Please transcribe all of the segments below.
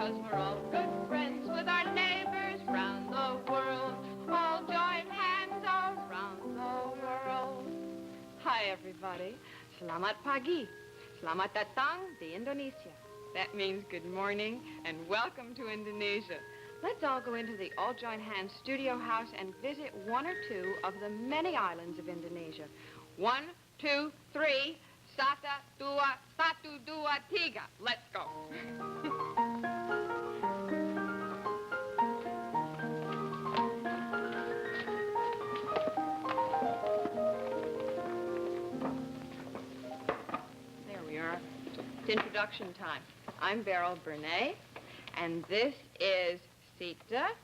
'cause we're all good friends with our neighbors round the world. All join hands around the world. Hi, everybody. Selamat pagi. Selamat datang di Indonesia. That means good morning and welcome to Indonesia. Let's all go into the All Join Hands studio house and visit one or two of the many islands of Indonesia. 1, 2, 3. Satu, dua, tiga. Let's go. There we are. It's introduction time. I'm Beryl Burnett, and this is Sita,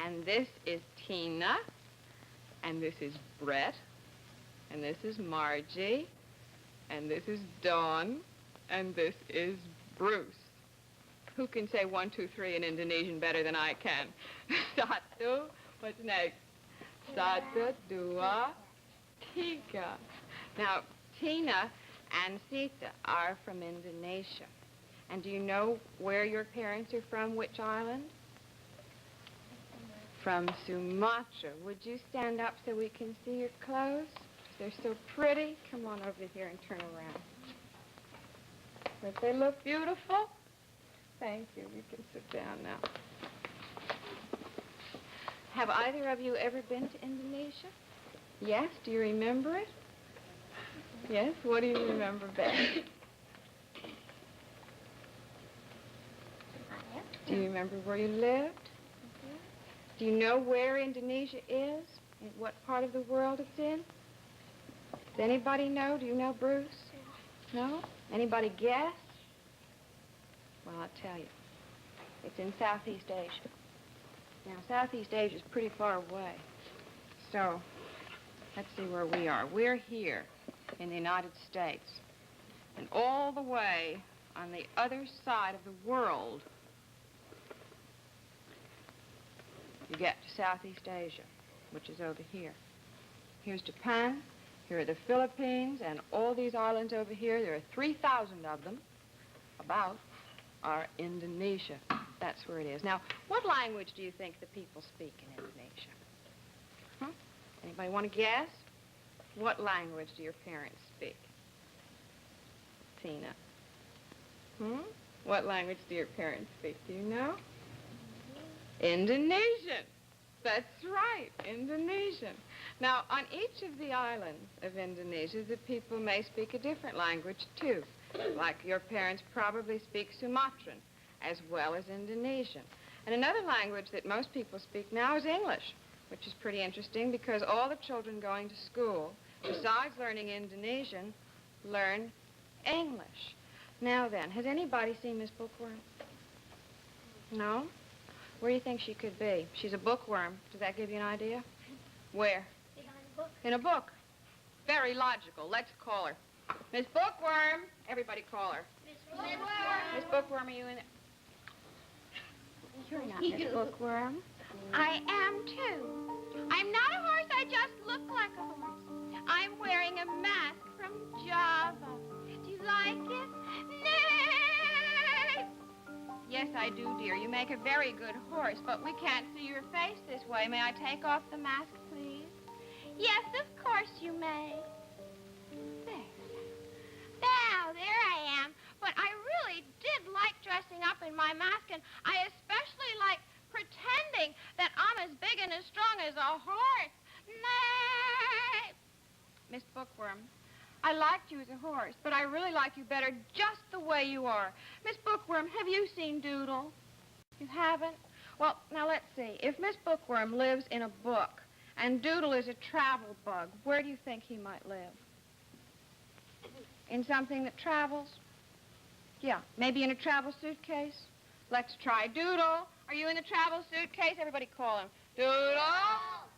and this is Tina, and this is Brett, and this is Margie, and this is Dawn, and this is Bruce. Who can say 1, 2, 3 in Indonesian better than I can? Satu, what's next? Satu, dua, tiga. Now, Tina and Sita are from Indonesia. And do you know where your parents are from, which island? From Sumatra. Would you stand up so we can see your clothes? They're so pretty. Come on over here and turn around. Don't they look beautiful? Thank you. You can sit down now. Have either of you ever been to Indonesia? Yes? Do you remember it? Yes? What do you remember best? Do you remember where you lived? Do you know where Indonesia is? In what part of the world it's in? Does anybody know? Do you know, Bruce? No? Anybody guess? Well, I'll tell you. It's in Southeast Asia. Now, Southeast Asia is pretty far away. So, let's see where we are. We're here in the United States. And all the way on the other side of the world, you get to Southeast Asia, which is over here. Here's Japan. Here are the Philippines, and all these islands over here, there are 3,000 of them, about, are Indonesia. That's where it is. Now, what language do you think the people speak in Indonesia? Huh? Anybody want to guess? What language do your parents speak? Tina? What language do your parents speak? Do you know? Indonesian. That's right, Indonesian. Now, on each of the islands of Indonesia, the people may speak a different language, too. Like your parents probably speak Sumatran, as well as Indonesian. And another language that most people speak now is English, which is pretty interesting because all the children going to school, besides learning Indonesian, learn English. Now then, has anybody seen Miss Bookworm? No? Where do you think she could be? She's a bookworm. Does that give you an idea? Where? Behind a book. In a book. Very logical. Let's call her. Miss Bookworm. Everybody call her. Miss Bookworm. Miss Bookworm, are you in it? You're not Miss Bookworm. I am, too. I'm not a horse. I just look like a horse. I'm wearing a mask from Java. Do you like it? Nay! Yes, I do, dear. You make a very good horse, but we can't see your face this way. May I take off the mask, please? Yes, of course you may. There. Now, there I am. But I really did like dressing up in my mask, and I especially like pretending that I'm as big and as strong as a horse. Nay! Miss Bookworm, I liked you as a horse, but I really like you better just the way you are. Miss Bookworm, have you seen Doodle? You haven't? Well, now let's see. If Miss Bookworm lives in a book and Doodle is a travel bug, where do you think he might live? In something that travels? Yeah, maybe in a travel suitcase? Let's try. Doodle, are you in the travel suitcase? Everybody call him. Doodle?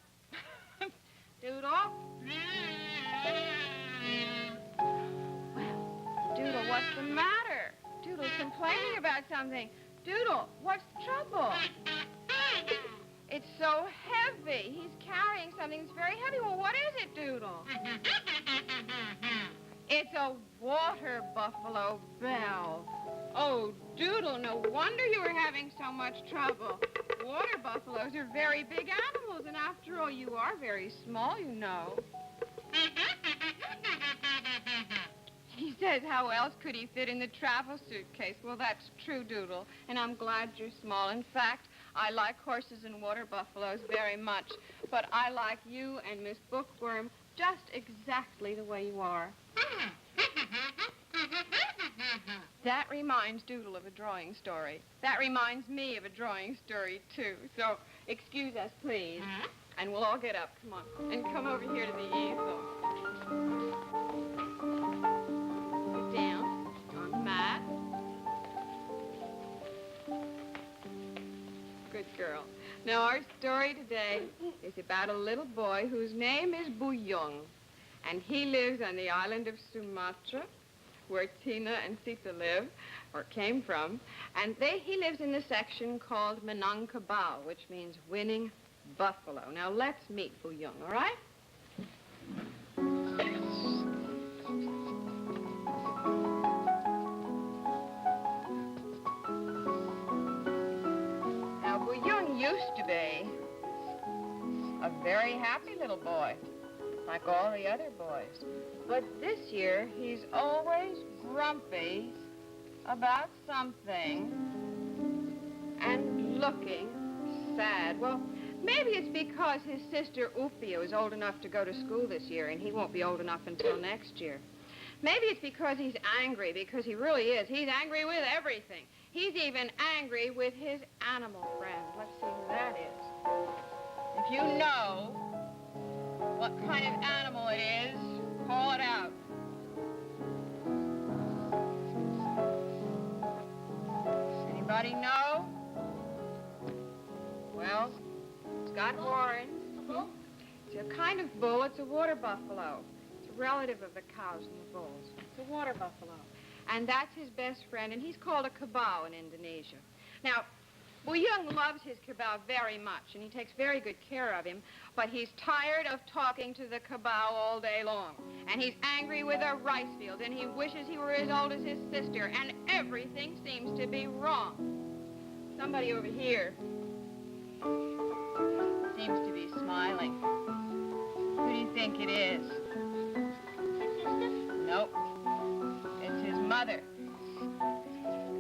Doodle? Well, Doodle, what's the matter? Doodle's complaining about something. Doodle, what's the trouble? It's so heavy. He's carrying something that's very heavy. Well, what is it, Doodle? It's a water buffalo bell. Oh, Doodle, no wonder you were having so much trouble. Water buffaloes are very big animals, and after all, you are very small, you know. He says, how else could he fit in the travel suitcase? Well, that's true, Doodle, and I'm glad you're small. In fact, I like horses and water buffaloes very much, but I like you and Miss Bookworm just exactly the way you are. That reminds Doodle of a drawing story. That reminds me of a drawing story, too. So, excuse us, please. And we'll all get up. Come on. And come over here to the easel. Sit down on the mat. Good girl. Now, our story today is about a little boy whose name is Buyung. And he lives on the island of Sumatra, where Tina and Sita live, or came from. And he lives in the section called Minangkabau, which means winning buffalo. Now, let's meet Buyung, all right? Now, Buyung used to be a very happy little boy, like all the other boys. But this year, he's always grumpy about something and looking sad. Well, maybe it's because his sister Upio is old enough to go to school this year, and he won't be old enough until next year. Maybe it's because he's angry, because he really is. He's angry with everything. He's even angry with his animal friend. Let's see who that is. If you know what kind of animal it is, call it out. Anybody know? Well, it's got horns. It's a kind of bull. It's a water buffalo. It's a relative of the cows and the bulls. It's a water buffalo. And that's his best friend, and he's called a kabau in Indonesia. Now, Buyung loves his kabau very much, and he takes very good care of him, but he's tired of talking to the kabau all day long. And he's angry with the rice fields, and he wishes he were as old as his sister, and everything seems to be wrong. Somebody over here seems to be smiling. Who do you think it is? Nope. It's his mother.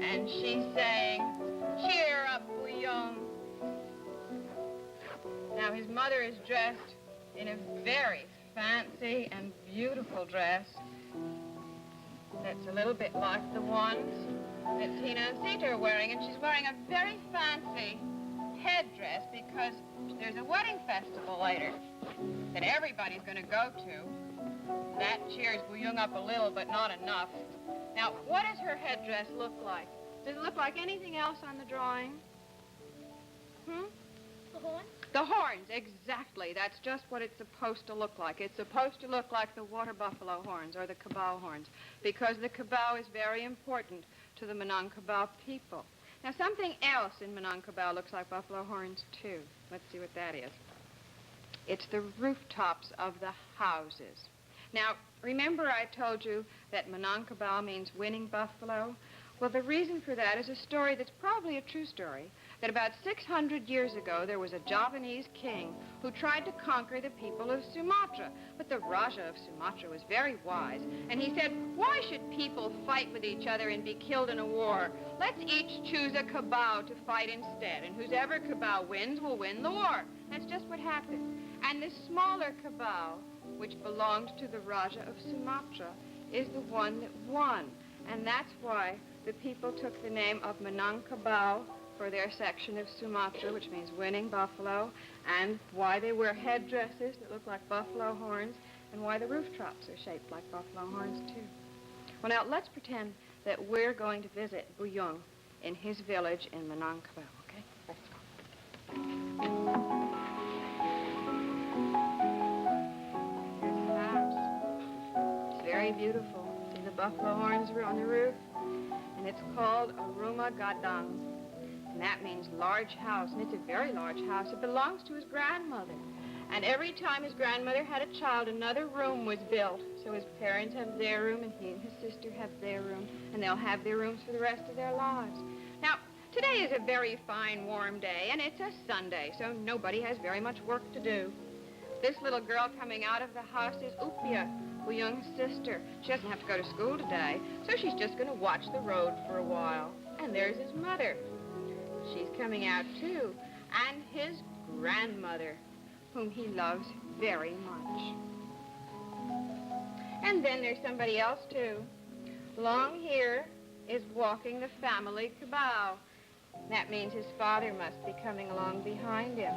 And she's saying, "Cheer up, Buyung." Now, his mother is dressed in a very fancy and beautiful dress that's a little bit like the ones that Tina and Sita are wearing, and she's wearing a very fancy headdress because there's a wedding festival later that everybody's going to go to. That cheers Buyung up a little, but not enough. Now, what does her headdress look like? Does it look like anything else on the drawing? The horns? The horns, exactly. That's just what it's supposed to look like. It's supposed to look like the water buffalo horns or the kabau horns, because the kabau is very important to the Minangkabau people. Now, something else in Minangkabau looks like buffalo horns, too. Let's see what that is. It's the rooftops of the houses. Now, remember I told you that Minangkabau means winning buffalo? Well, the reason for that is a story that's probably a true story, that about 600 years ago, there was a Javanese king who tried to conquer the people of Sumatra. But the Raja of Sumatra was very wise, and he said, why should people fight with each other and be killed in a war? Let's each choose a kabau to fight instead, and whoever kabau wins will win the war. That's just what happened. And the smaller kabau, which belonged to the Raja of Sumatra, is the one that won. And that's why the people took the name of Minangkabau for their section of Sumatra, which means winning buffalo, and why they wear headdresses that look like buffalo horns, and why the rooftops are shaped like buffalo horns, too. Well, now, let's pretend that we're going to visit Buyung in his village in Minangkabau, okay? Let's go. Here's the house. It's very beautiful. See the buffalo horns on the roof? And it's called a rumah gadang. And that means large house, and it's a very large house. It belongs to his grandmother. And every time his grandmother had a child, another room was built. So his parents have their room, and he and his sister have their room. And and they'll have their rooms for the rest of their lives. Now, today is a very fine, warm day, and it's a Sunday, so nobody has very much work to do. This little girl coming out of the house is Upia, Young's sister. She doesn't have to go to school today, so she's just going to watch the road for a while. And there's his mother. She's coming out, too, and his grandmother, whom he loves very much. And then there's somebody else, too. Along here is walking the family cabal. That means his father must be coming along behind him,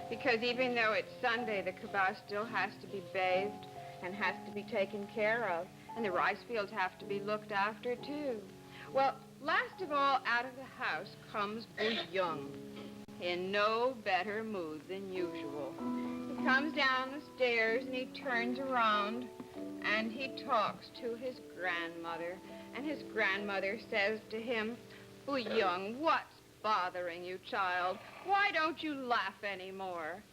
because even though it's Sunday, the cabal still has to be bathed and has to be taken care of, and the rice fields have to be looked after, too. Well, last of all, out of the house comes Young, in no better mood than usual. He comes down the stairs, and he turns around, and he talks to his grandmother, and his grandmother says to him, Young, what's bothering you, child? Why don't you laugh anymore?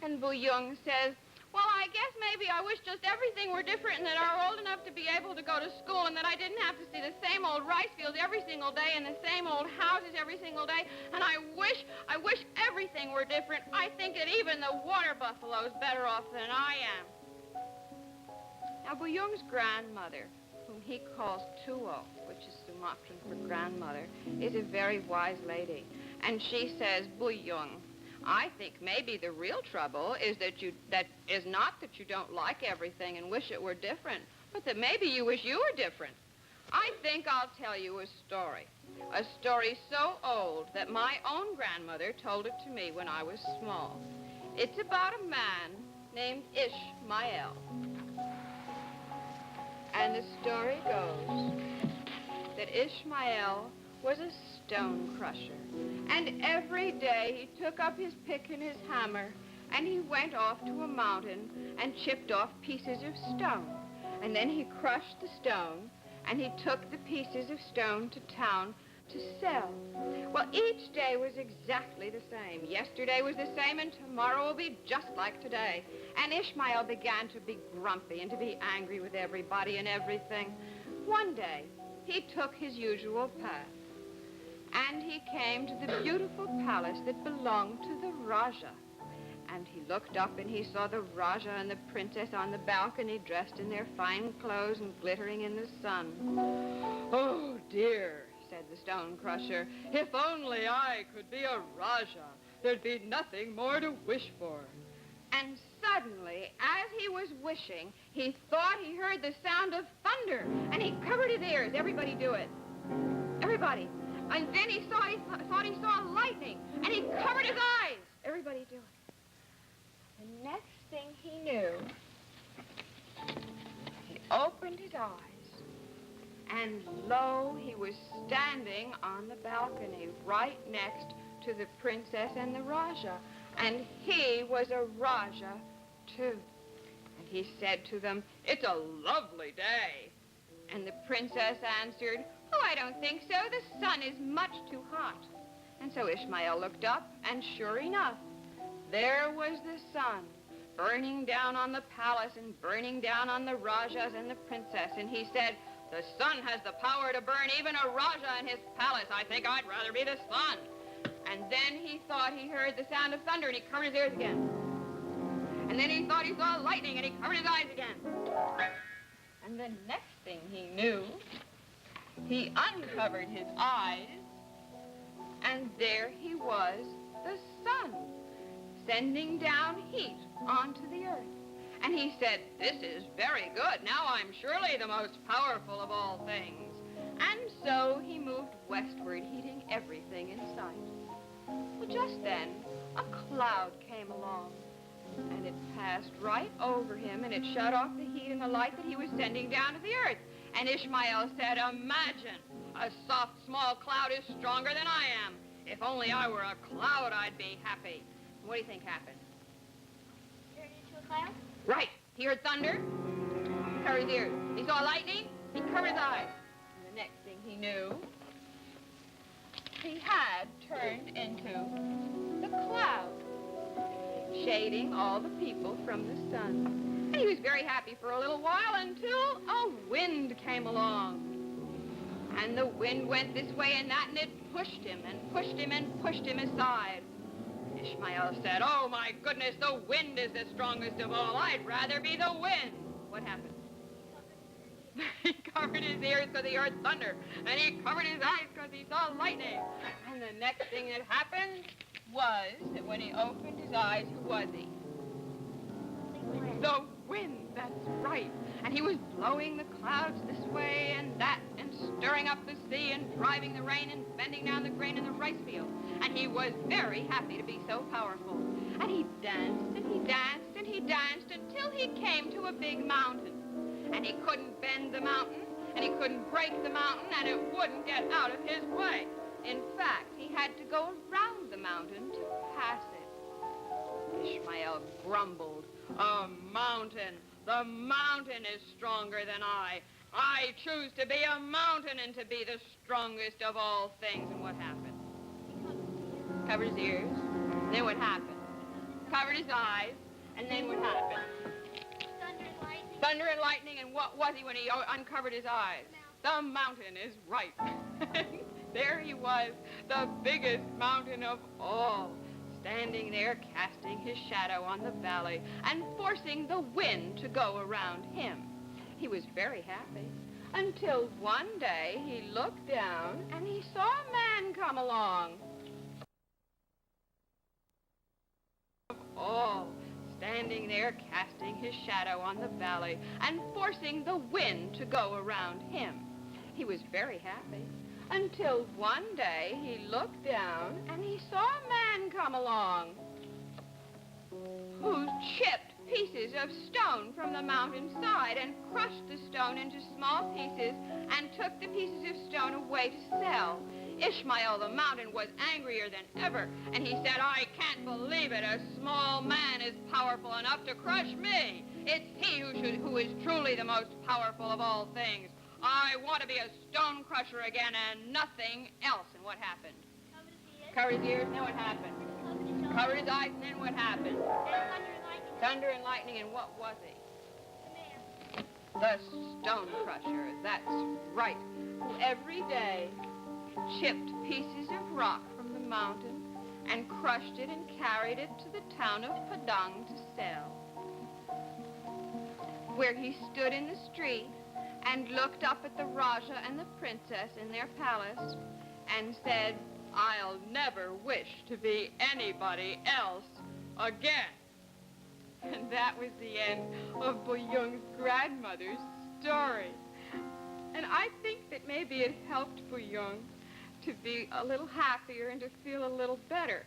And Young says, well, I guess maybe I wish just everything were different and that I were old enough to be able to go to school and that I didn't have to see the same old rice fields every single day and the same old houses every single day. And I wish everything were different. I think that even the water buffalo's better off than I am. Now, Young's grandmother, whom he calls Tuo, which is Sumatran for grandmother, is a very wise lady. And she says, Young, I think maybe the real trouble is that is not that you don't like everything and wish it were different, but that maybe you wish you were different. I think I'll tell you a story so old that my own grandmother told it to me when I was small. It's about a man named Ishmael. And the story goes that Ishmael was a stone crusher. And every day he took up his pick and his hammer, and he went off to a mountain and chipped off pieces of stone. And then he crushed the stone, and he took the pieces of stone to town to sell. Well, each day was exactly the same. Yesterday was the same, and tomorrow will be just like today. And Ishmael began to be grumpy and to be angry with everybody and everything. One day, he took his usual path, and he came to the beautiful palace that belonged to the Raja. And he looked up and he saw the Raja and the princess on the balcony dressed in their fine clothes and glittering in the sun. Oh, dear, said the stone crusher, if only I could be a Raja, there'd be nothing more to wish for. And suddenly, as he was wishing, he thought he heard the sound of thunder, and he covered his ears. Everybody do it. Everybody. And then he thought he saw lightning, and he covered his eyes. Everybody do it. The next thing he knew, he opened his eyes, and lo, he was standing on the balcony right next to the princess and the Raja. And he was a Raja, too. And he said to them, it's a lovely day. And the princess answered, oh, I don't think so. The sun is much too hot. And so Ishmael looked up, and sure enough, there was the sun, burning down on the palace and burning down on the Rajas and the princess. And he said, the sun has the power to burn even a Raja in his palace. I think I'd rather be the sun. And then he thought he heard the sound of thunder, and he covered his ears again. And then he thought he saw lightning, and he covered his eyes again. And the next thing he knew, he uncovered his eyes, and there he was, the sun, sending down heat onto the earth. And he said, this is very good. Now I'm surely the most powerful of all things. And so he moved westward, heating everything in sight. Well, just then, a cloud came along, and it passed right over him, and it shut off the heat and the light that he was sending down to the earth. And Ishmael said, imagine, a soft, small cloud is stronger than I am. If only I were a cloud, I'd be happy. What do you think happened? Turned into a cloud? Right. He heard thunder. He covered his ears. He saw lightning. He covered his eyes. And the next thing he knew, he had turned into the cloud, shading all the people from the sun. And he was very happy for a little while until a wind came along. And the wind went this way and that, and it pushed him and pushed him and pushed him aside. Ishmael said, "Oh, my goodness, the wind is the strongest of all. I'd rather be the wind." What happened? He covered his ears because he heard thunder, and he covered his eyes because he saw lightning. And the next thing that happened was that when he opened his eyes, who was he? The wind, that's right. And he was blowing the clouds this way and that, and stirring up the sea, and driving the rain, and bending down the grain in the rice field. And he was very happy to be so powerful. And he danced, and he danced, and he danced, until he came to a big mountain. And he couldn't bend the mountain, and he couldn't break the mountain, and it wouldn't get out of his way. In fact, he had to go around the mountain to pass it. Ishmael grumbled, "A mountain. The mountain is stronger than I. I choose to be a mountain and to be the strongest of all things." And what happened? Covered his ears. And then what happened? Covered his eyes. And then what happened? Thunder and lightning. And what was he when he uncovered his eyes? The mountain is right. There he was, the biggest mountain of all, standing there casting his shadow on the valley and forcing the wind to go around him. He was very happy until one day he looked down and he saw a man come along. Of all, standing there casting his shadow on the valley and forcing the wind to go around him. He was very happy until one day he looked down and he saw a man come along who chipped pieces of stone from the mountainside and crushed the stone into small pieces and took the pieces of stone away to sell. Ishmael the mountain was angrier than ever, and he said, "I can't believe it. A small man is powerful enough to crush me. It's he who is truly the most powerful of all things. I want to be a stone crusher again and nothing else." And what happened? Covered his ears, and then what happened? Covered his eyes, and then what happened? Thunder and lightning, and what was he? The stone crusher, that's right. Who every day chipped pieces of rock from the mountain and crushed it and carried it to the town of Padang to sell, where he stood in the street and looked up at the Raja and the princess in their palace and said, "I'll never wish to be anybody else again." And that was the end of Buyung's grandmother's story. And I think that maybe it helped Buyung to be a little happier and to feel a little better.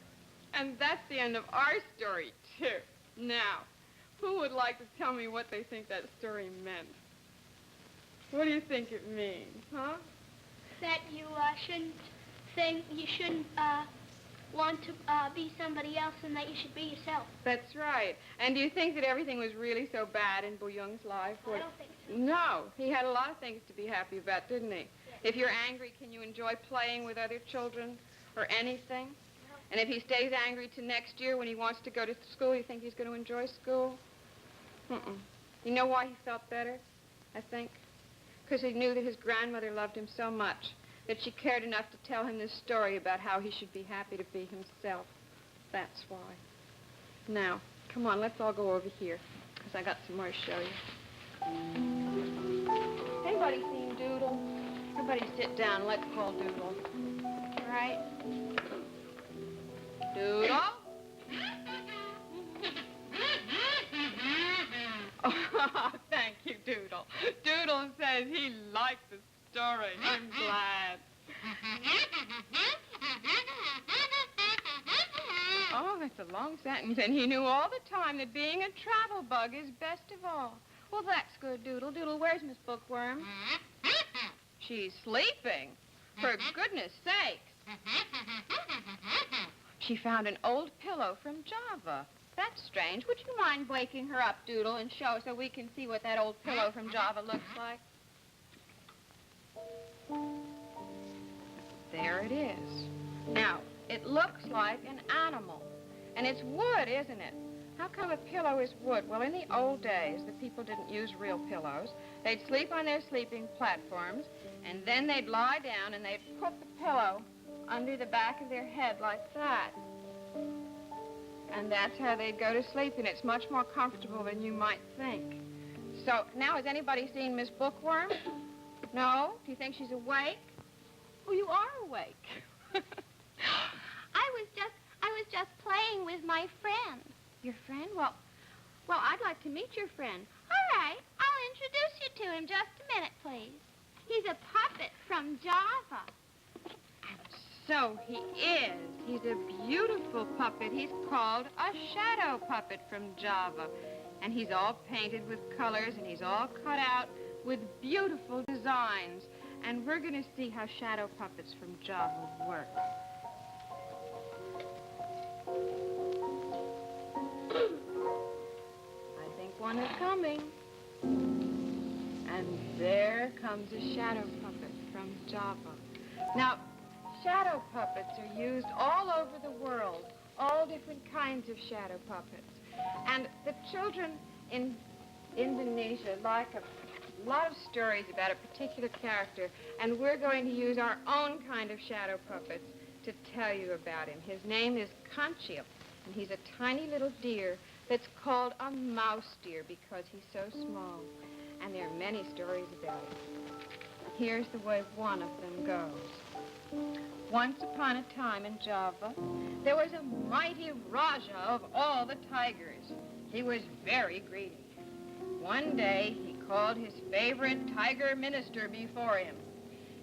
And that's the end of our story, too. Now, who would like to tell me what they think that story meant? What do you think it means, huh? That you shouldn't want to be somebody else, and that you should be yourself. That's right. And do you think that everything was really so bad in Buyung's life? I don't think so. No. He had a lot of things to be happy about, didn't he? Yes. If you're angry, can you enjoy playing with other children or anything? No. And if he stays angry to next year when he wants to go to school, you think he's going to enjoy school? Mm-mm. You know why he felt better, I think? Because he knew that his grandmother loved him so much that she cared enough to tell him this story about how he should be happy to be himself. That's why. Now, come on, let's all go over here, because I got some more to show you. Anybody seen Doodle? Everybody sit down. Let's call Doodle. All right? Doodle? Oh, thank you, Doodle. Doodle says he liked the story. I'm glad. Oh, that's a long sentence, and he knew all the time that being a travel bug is best of all. Well, that's good, Doodle. Doodle, where's Miss Bookworm? She's sleeping. For goodness sakes. She found an old pillow from Java. That's strange. Would you mind waking her up, Doodle, and show so we can see what that old pillow from Java looks like? There it is. Now, it looks like an animal. And it's wood, isn't it? How come a pillow is wood? Well, in the old days, the people didn't use real pillows. They'd sleep on their sleeping platforms, and then they'd lie down and they'd put the pillow under the back of their head like that. And that's how they'd go to sleep, and it's much more comfortable than you might think. So, now, has anybody seen Miss Bookworm? No? Do you think she's awake? Oh, you are awake. I was just playing with my friend. Your friend? Well, I'd like to meet your friend. All right, I'll introduce you to him. Just a minute, please. He's a puppet from Java. So he is. He's a beautiful puppet. He's called a shadow puppet from Java. And he's all painted with colors, and he's all cut out with beautiful designs. And we're going to see how shadow puppets from Java work. I think one is coming. And there comes a shadow puppet from Java. Now, shadow puppets are used all over the world, all different kinds of shadow puppets. And the children in Indonesia like a lot of stories about a particular character, and we're going to use our own kind of shadow puppets to tell you about him. His name is Kancil, and he's a tiny little deer that's called a mouse deer because he's so small. And there are many stories about him. Here's the way one of them goes. Once upon a time in Java, there was a mighty Raja of all the tigers. He was very greedy. One day, he called his favorite tiger minister before him,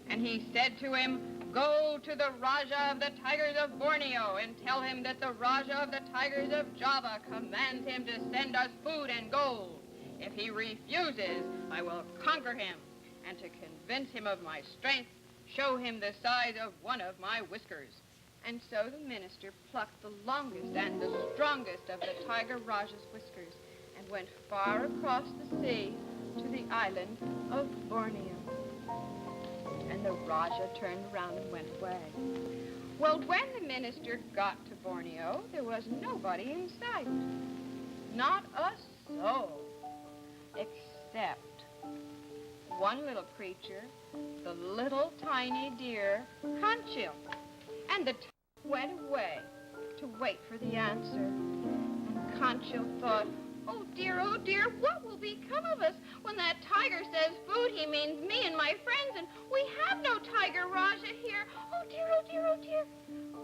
and he said to him, "Go to the Raja of the tigers of Borneo and tell him that the Raja of the tigers of Java commands him to send us food and gold. If he refuses, I will conquer him, and to convince him of my strength, show him the size of one of my whiskers." And so the minister plucked the longest and the strongest of the tiger Raja's whiskers and went far across the sea to the island of Borneo. And the Raja turned around and went away. Well, when the minister got to Borneo, there was nobody in sight. Not a soul, except one little creature, the little tiny deer, Kancil. And the tiger went away to wait for the answer. And Kancil thought, oh dear, what will become of us? When that tiger says food, he means me and my friends, and we have no tiger Raja here. Oh dear, oh dear, oh dear.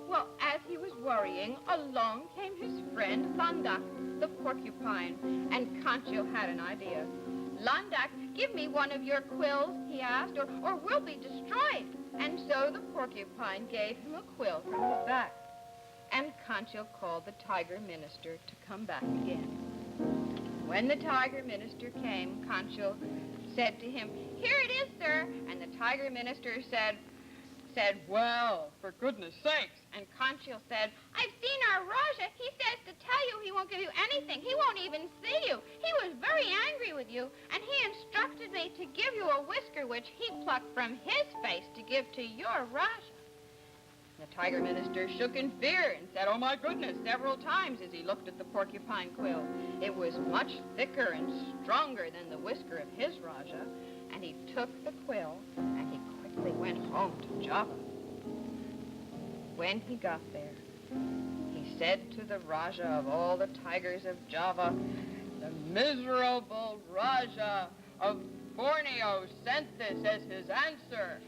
Well, as he was worrying, along came his friend Landak, the porcupine, and Kancil had an idea. "Landak, give me one of your quills," he asked, or we'll be destroyed. And so the porcupine gave him a quill from his back. And Kancil called the tiger minister to come back again. When the tiger minister came, Kancil said to him, "Here it is, sir." And the tiger minister said, "Well, for goodness sakes." And Kancil said, "I've seen our Raja. He says to tell you he won't give you anything. He won't even see you. He was very angry with you, and he instructed me to give you a whisker which he plucked from his face to give to your Raja." The tiger minister shook in fear and said, "Oh, my goodness," several times as he looked at the porcupine quill. It was much thicker and stronger than the whisker of his Raja, and he took the quill and he quickly went home to Java. When he got there, he said to the Raja of all the tigers of Java, "The miserable Raja of Borneo sent this as his answer."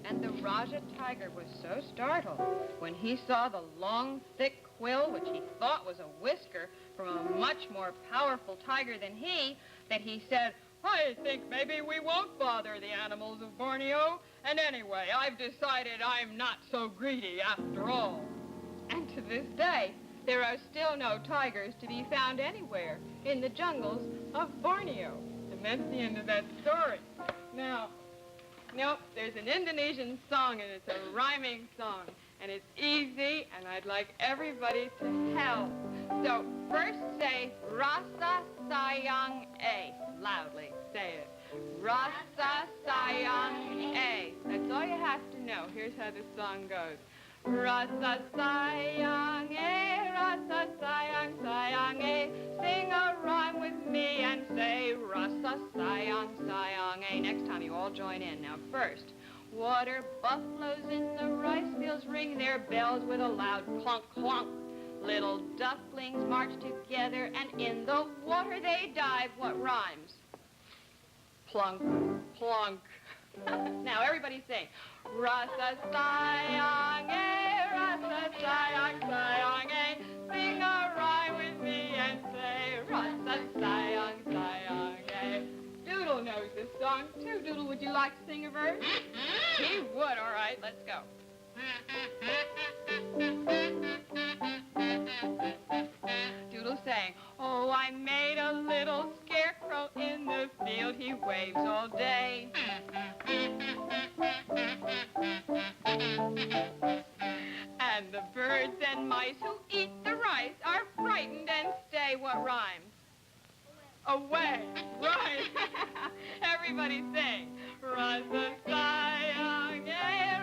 And the Raja tiger was so startled when he saw the long, thick quill, which he thought was a whisker from a much more powerful tiger than he, that he said, "I think maybe we won't bother the animals of Borneo. And anyway, I've decided I'm not so greedy after all." And to this day, there are still no tigers to be found anywhere in the jungles of Borneo. And that's the end of that story. Now, there's an Indonesian song, and it's a rhyming song. And it's easy, and I'd like everybody to help. So first say, "Rasa sayang A." Loudly, say it. Rasa sayang A. That's all you have to know. Here's how the song goes. Rasa sayang, rasa sayang, sayang, sing a rhyme with me and say rasa sayang, sayang, Next time you all join in. Now first, water buffaloes in the rice fields ring their bells with a loud clunk, clunk. Little ducklings march together and in the water they dive. What rhymes? Plunk, plunk. Now everybody sing. Rasa sayang, rasa sayang, sayang, sing a rhyme with me and say rasa sayang, sayang, Doodle knows this song too. Doodle, would you like to sing a verse? He would. All right, let's go. Doodle sang, oh, I made a little scarecrow in the field. He waves all day. And the birds and mice who eat the rice are frightened and stay. What rhymes? Away. Right. Everybody sing. Rasa sayang,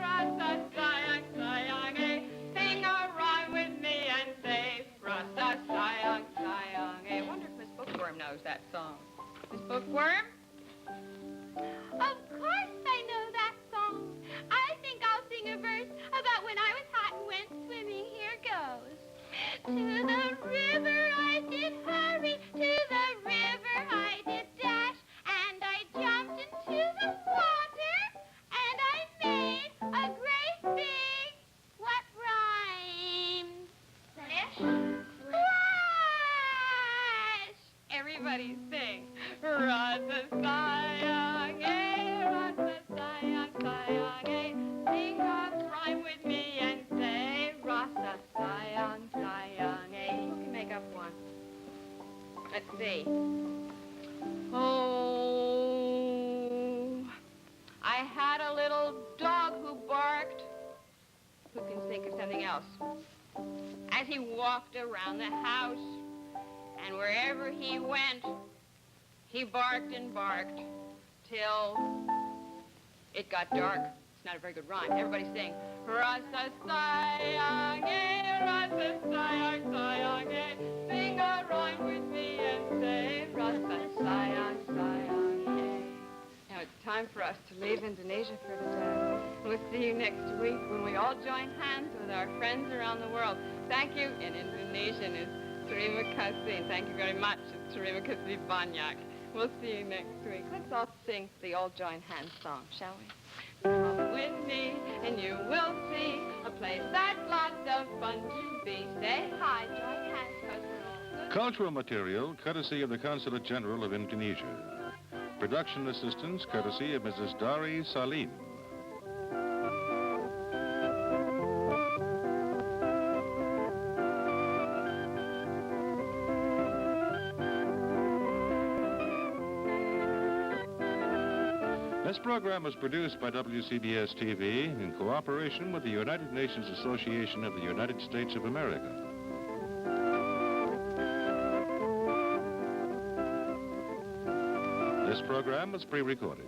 rasa sayang, sayang, sing a rhyme with me and say rasa sayang, sayang, I wonder if Miss Bookworm knows that song. Miss Bookworm? Of course I know that song. I think I'll sing a verse about when I was hot and went swimming. Here goes. To the river I did hurry, to the river I did dash, and I jumped into the water, and I made a great big, what rhymes? Splash? Splash! Everybody sing. Rasa sayang, rasa sayang, sayang, sing a rhyme with me and say rasa sayang, sayang, Who can make up one? Let's see. Oh, I had a little dog who barked. Who can think of something else? As he walked around the house, and wherever he went, he barked and barked till it got dark. It's not a very good rhyme. Everybody sing. Rasa sayang, rasa sayang, sayang, sing a rhyme with me and say rasa sayang, sayang, Now it's time for us to leave Indonesia for the day. We'll see you next week when we all join hands with our friends around the world. Thank you. In Indonesian is terima kasih, and thank you very much. It's terima kasih banyak. We'll see you next week. Let's all sing the All Join Hands song, shall we? Come with me, and you will see a place that's lots of fun to be. Say hi, join hands, 'cause we're all good. Cultural material courtesy of the Consulate General of Indonesia. Production assistance courtesy of Mrs. Dari Salim. This program was produced by WCBS-TV in cooperation with the United Nations Association of the United States of America. This program was pre-recorded.